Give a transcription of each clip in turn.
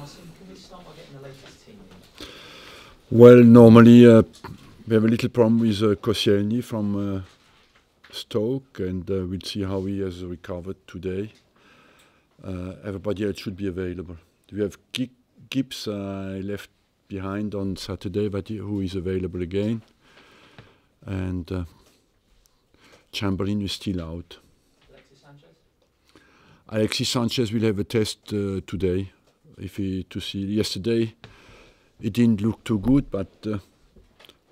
Arsene, can we start by getting the latest team in? Well, normally we have a little problem with Koscielny from Stoke, and we'll see how he has recovered today. Everybody else should be available. We have Gibbs left behind on Saturday, who is available again, and Chamberlain is still out. Alexis Sanchez? Alexis Sanchez will have a test today. Yesterday, it didn't look too good, but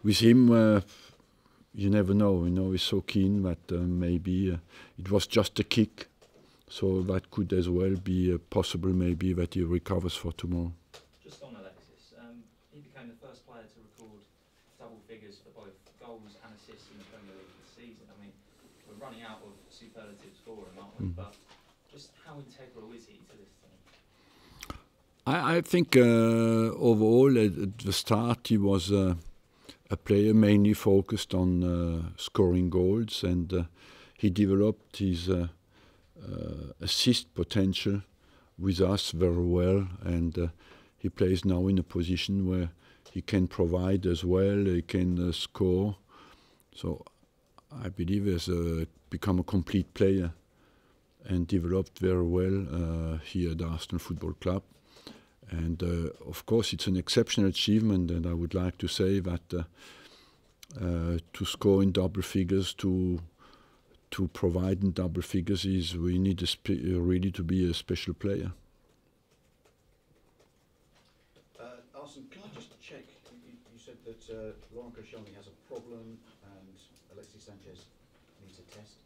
with him, you never know. You know, he's so keen that maybe it was just a kick, so that could as well be possible. Maybe that he recovers for tomorrow. Just on Alexis, he became the first player to record double figures for both goals and assists in the Premier League this season. I mean, we're running out of superlative scoring, aren't we? But just how integral is he to this team? I think overall at the start he was a player mainly focused on scoring goals, and he developed his assist potential with us very well, and he plays now in a position where he can provide as well, he can score. So I believe he has become a complete player and developed very well here at Arsenal Football Club. And of course it's an exceptional achievement, and I would like to say that to score in double figures, to provide in double figures, we need really to be a special player. Arsene, can I just check? You said that Laurent Koscielny has a problem and Alexis Sanchez needs a test.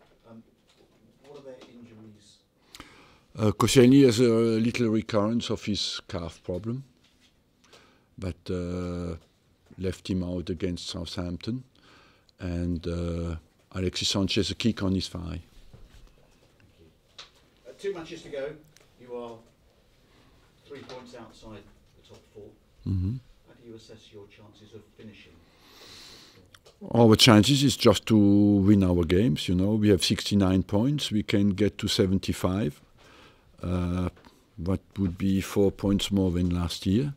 What are their injuries? Koscielny has a little recurrence of his calf problem that left him out against Southampton, and Alexis Sanchez a kick on his thigh. Thank you. 2 matches to go. You are 3 points outside the top 4. Mm-hmm. How do you assess your chances of finishing? Our chances is just to win our games. You know, we have 69 points. We can get to 75. That would be 4 points more than last year.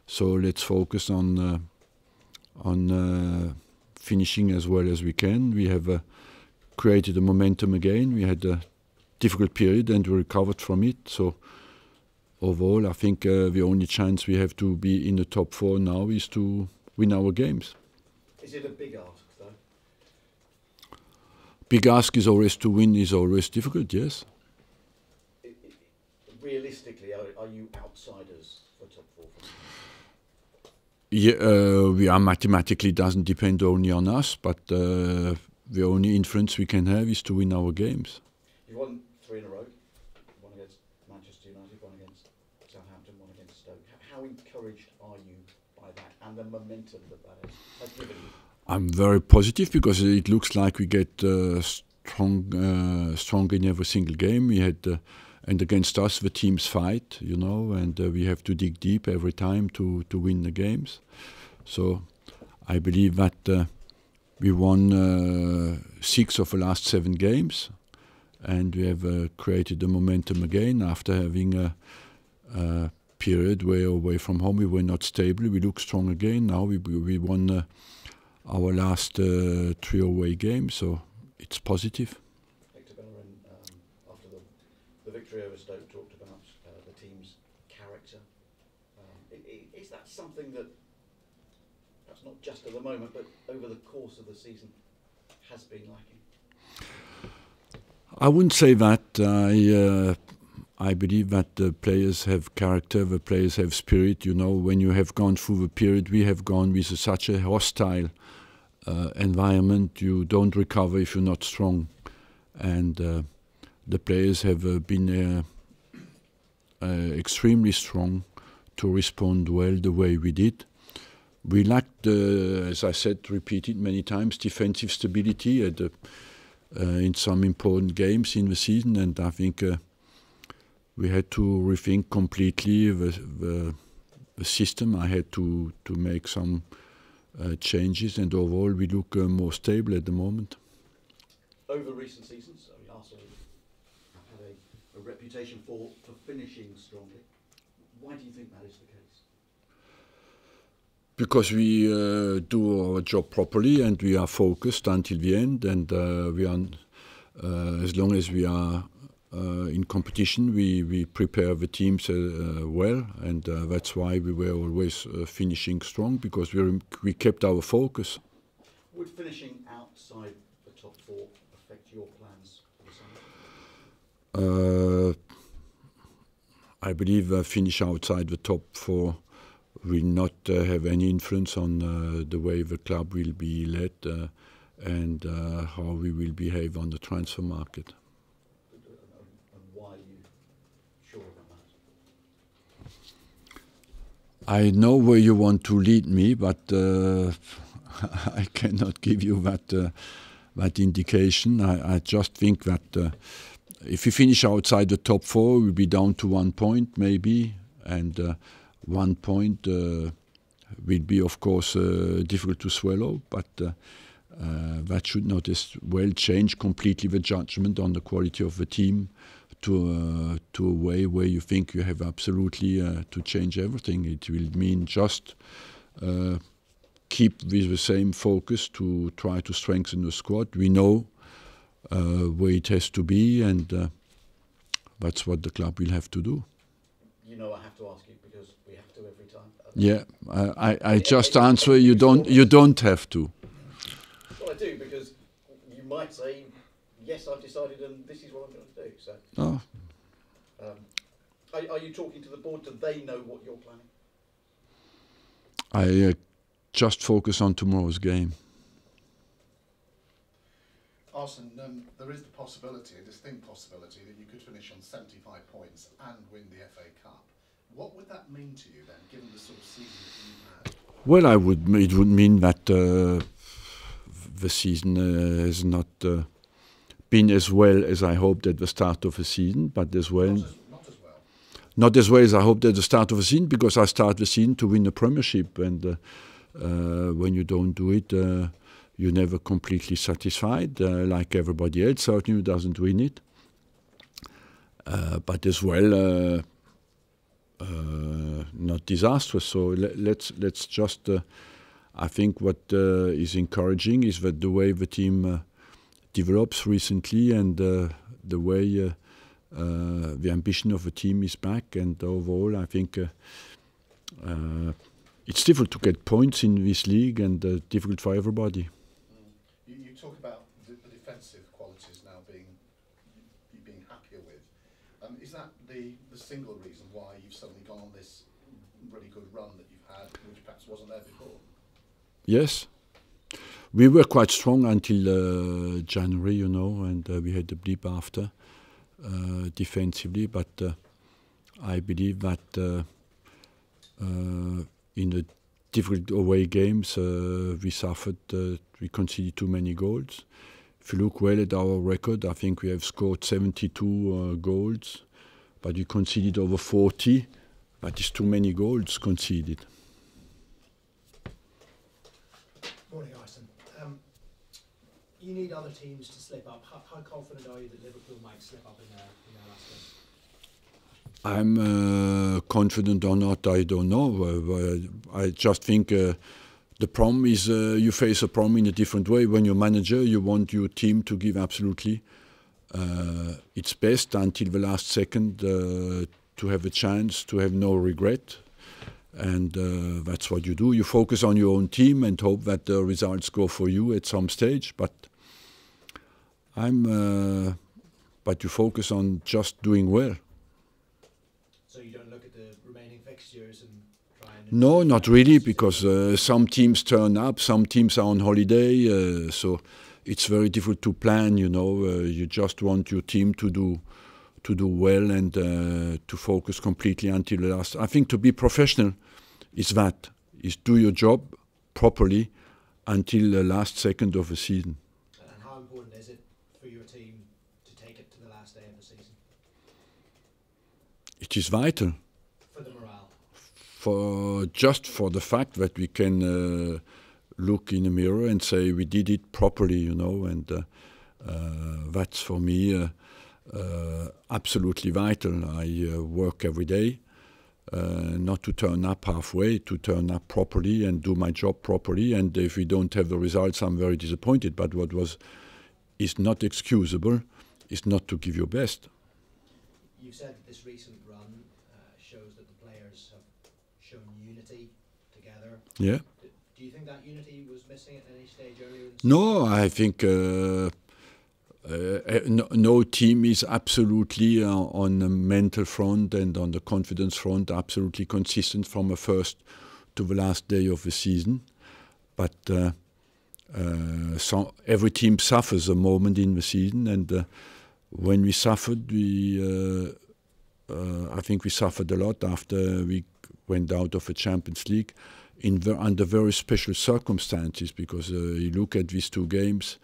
So let's focus on finishing as well as we can. We have created a momentum again. We had a difficult period and we recovered from it. So overall, I think the only chance we have to be in the top 4 now is to win our games. Is it a big ask, though? Big ask is always to win, is always difficult, yes. Realistically, are you outsiders for top 4? Yeah, we are mathematically, doesn't depend only on us, but the only influence we can have is to win our games. You've won 3 in a row. One against Manchester United, one against Southampton, one against Stoke. How encouraged are you by that and the momentum that has given you? I'm very positive because it looks like we get strong in every single game. We had. And against us, the teams fight, you know, and we have to dig deep every time to win the games. So I believe that we won 6 of the last 7 games, and we have created the momentum again after having a period where away from home we were not stable. We look strong again. Now we won our last 3 away games, so it's positive. The victory over Stoke talked about the team's character. Is that something that, perhaps not just at the moment, but over the course of the season, has been lacking? I wouldn't say that. I believe that the players have character, the players have spirit. You know, when you have gone through the period we have gone with such a hostile environment, you don't recover if you're not strong. And the players have been extremely strong to respond well the way we did. We lacked, as I said, repeated many times, defensive stability in some important games in the season, and I think we had to rethink completely the system. I had to make some changes, and overall we look more stable at the moment. Over recent seasons, Arsenal have had a reputation for finishing strongly. Why do you think that is the case? Because we do our job properly and we are focused until the end, and we are, as long as we are in competition, we prepare the teams well, and that's why we were always finishing strong, because we kept our focus. Would finishing outside the top four affect your plans for the summer? I believe finish outside the top four will not have any influence on the way the club will be led and how we will behave on the transfer market. And why are you sure about that? I know where you want to lead me, but I cannot give you that indication. I just think that if we finish outside the top four, we'll be down to 1 point maybe, and 1 point will be, of course, difficult to swallow, but that should not as well change completely the judgment on the quality of the team to a way where you think you have absolutely to change everything. It will mean just keep with the same focus to try to strengthen the squad. We know where it has to be, and that's what the club will have to do. You know I have to ask you because we have to every time. Yeah, I just answer. You don't have to. Well, I do, because you might say, yes, I've decided, and this is what I'm going to do. So, Oh. Are you talking to the board? Do they know what you're planning? I just focus on tomorrow's game. Arsene, there is the possibility, a distinct possibility, that you could finish on 75 points and win the FA Cup. What would that mean to you then, given the sort of season that you've had? Well, it would mean that the season has not been as well as I hoped at the start of the season, but as well. Not as well. Not as well as I hoped at the start of the season, because I start the season to win the Premiership, and when you don't do it, you're never completely satisfied, like everybody else, certainly who doesn't win it. But as well, not disastrous. So let's just. I think what is encouraging is that the way the team develops recently, and the way the ambition of the team is back, and overall, I think it's difficult to get points in this league, and difficult for everybody. You talk about the defensive qualities now being happier with. Is that the single reason why you've suddenly gone on this really good run that you've had, which perhaps wasn't there before? Yes. We were quite strong until January, you know, and we had a blip after defensively, but I believe that in the difficult away games we suffered, we conceded too many goals. If you look well at our record, I think we have scored 72 goals, but we conceded over 40. That is too many goals conceded. Morning, Arsene. You need other teams to slip up. How confident are you that Liverpool might slip up in their last game? I'm confident or not, I don't know. I just think the problem is you face a problem in a different way. When you're manager, you want your team to give absolutely its best until the last second to have a chance, to have no regret. And that's what you do. You focus on your own team and hope that the results go for you at some stage. But but you focus on just doing well. So you don't look at the remaining fixtures and try and... No, not really, because some teams turn up, some teams are on holiday, so it's very difficult to plan. You know, you just want your team to do well and to focus completely until the last. I think to be professional is do your job properly until the last second of the season. And how important is it for your team to take it to the last day of the season? It is vital. For the morale? For the fact that we can look in the mirror and say we did it properly, you know, and that's for me absolutely vital. I work every day not to turn up halfway, to turn up properly and do my job properly. And if we don't have the results, I'm very disappointed. But what is not excusable is not to give your best. You've said that this recent run shows that the players have shown unity together. Yeah. Do you think that unity was missing at any stage earlier in the season? No, I think no team is absolutely on the mental front and on the confidence front absolutely consistent from the first to the last day of the season. But so every team suffers a moment in the season, and when we suffered, I think we suffered a lot after we went out of the Champions League under very special circumstances, because you look at these two games,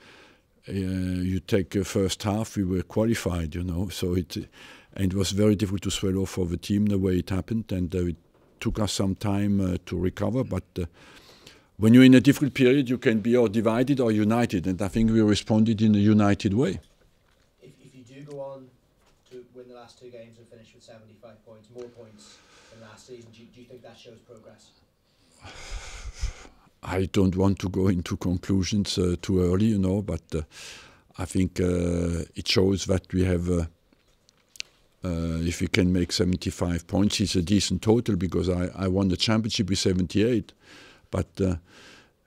you take the first half, we were qualified, you know, so it was very difficult to swallow for the team the way it happened, and it took us some time to recover, but when you're in a difficult period, you can be or divided or united, and I think we responded in a united way. If you do go on to win the last two games and finish with 75 points, more points than last season, do you think that shows progress? I don't want to go into conclusions too early, you know, but I think it shows that we have, if we can make 75 points, it's a decent total, because I won the championship with 78. But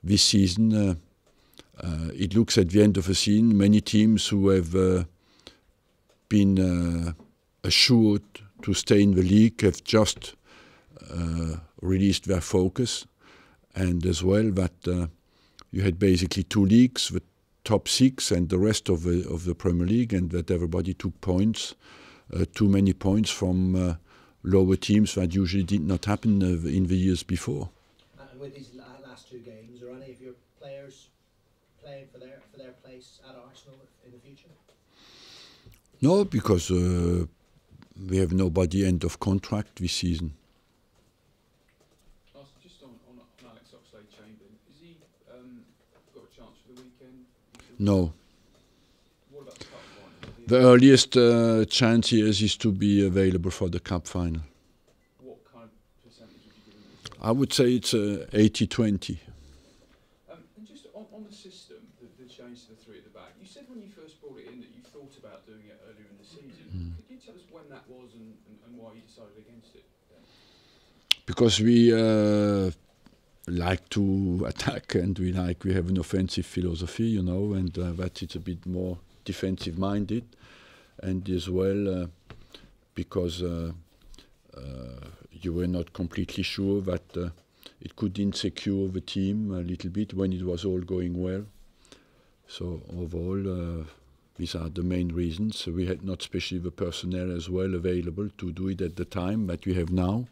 this season, it looks at the end of the season, many teams who have been assured to stay in the league have just released their focus. And as well that you had basically two leagues, the top six and the rest of the Premier League, and that everybody took points, too many points from lower teams that usually did not happen in the years before. And with these last two games, are any of your players playing for their place at Arsenal in the future? No, because we have nobody end of contract this season. Got a chance for the weekend? No. What about the cup final? The earliest chance he has is to be available for the cup final. What kind of percentage would you give him? I would say it's 80-20. And just on the system, the change to the three at the back, you said when you first brought it in that you thought about doing it earlier in the season. Could you tell us when that was and why you decided against it then? Because we like to attack, and we have an offensive philosophy, you know, and that it's a bit more defensive minded, and as well because you were not completely sure that it could insecure the team a little bit when it was all going well. So overall, these are the main reasons. We had not especially the personnel as well available to do it at the time that we have now.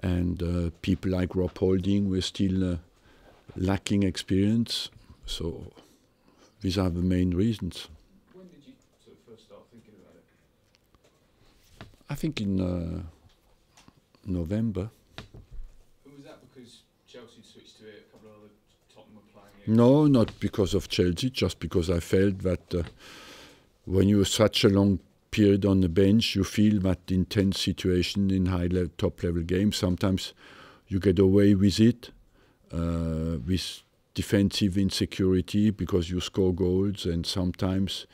And people like Rob Holding were still lacking experience. So these are the main reasons. When did you sort of first start thinking about it? I think in November. And was that because Chelsea switched to it, a couple of other Tottenham were playing it? No, not because of Chelsea, just because I felt that when you are such a long period on the bench, you feel that intense situation in top level games. Sometimes you get away with it, with defensive insecurity because you score goals, and sometimes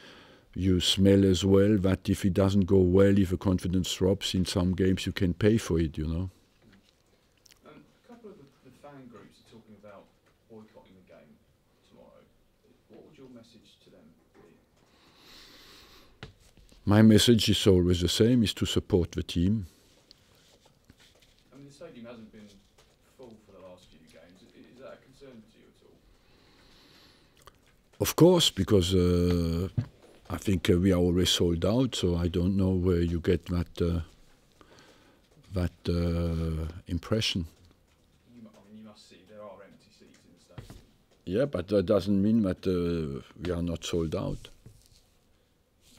you smell as well that if it doesn't go well, if the confidence drops in some games, you can pay for it, you know. A couple of the fan groups are talking about boycotting the game tomorrow. What would your message to them be? My message is always the same, is to support the team. I mean, the stadium hasn't been full for the last few games. Is that a concern to you at all? Of course, because I think we are always sold out, so I don't know where you get that impression. I mean, you must see there are empty seats in the stadium. Yeah, but that doesn't mean that we are not sold out.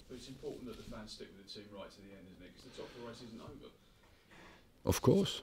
But it's important that the fans stick with the team right to the end, isn't it? Because the top four race isn't over. Of course.